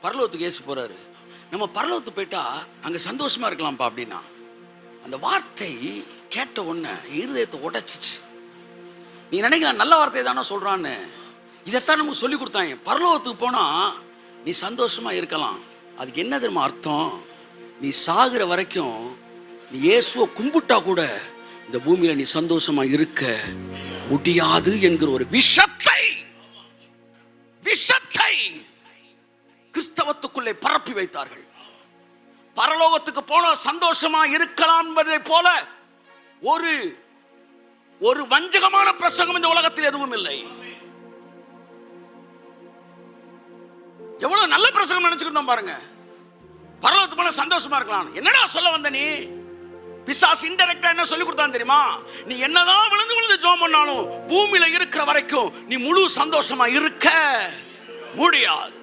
பரலோகத்துக்கு ஏசு போறாரு. நம்ம பரலோகத்துக்கு போயிட்டா அங்க சந்தோஷமா இருக்கலாம்ப்பா அப்படின்னா, அந்த வார்த்தை கேட்ட உடனே இருதயத்தை உடைச்சிச்சு. நீ நினைக்கலாம் நல்ல வார்த்தை தானே சொல்றான்னு. இதைத்தான் நமக்கு சொல்லி கொடுத்தாங்க. பரலோகத்துக்கு போனா நீ சந்தோஷமா இருக்கலாம். அதுக்கு என்ன தெரியுமா அர்த்தம்? நீ சாகுற வரைக்கும் நீ இயேசுவை கும்பிட்டா கூட இந்த பூமியில நீ சந்தோஷமா இருக்க முடியாது என்கிற ஒரு விஷத்தை கிறிஸ்தவத்துக்குள்ளே பரப்பி வைத்தார்கள். பரலோகத்துக்கு போனா சந்தோஷமா இருக்கலாம் என்பதை போல ஒரு வஞ்சகமான பிரசங்கம் இந்த உலகத்தில் எதுவும் இல்லை. எவ்வளவு நல்ல பிரசங்கம் நினைச்சுக்கிட்டோம் பாருங்க. பரலோகத்துக்கு போனா சந்தோஷமா இருக்கலாம். என்னடா சொல்ல வந்த நீ? பிசாசு இன்டைரக்டா என்ன சொல்லி கொடுத்தான் தெரியுமா? நீ என்னதான் விழுந்து ஜெபம் பண்ணாலும் பூமியில இருக்கிற வரைக்கும் நீ முழு சந்தோஷமா இருக்க முடியாது.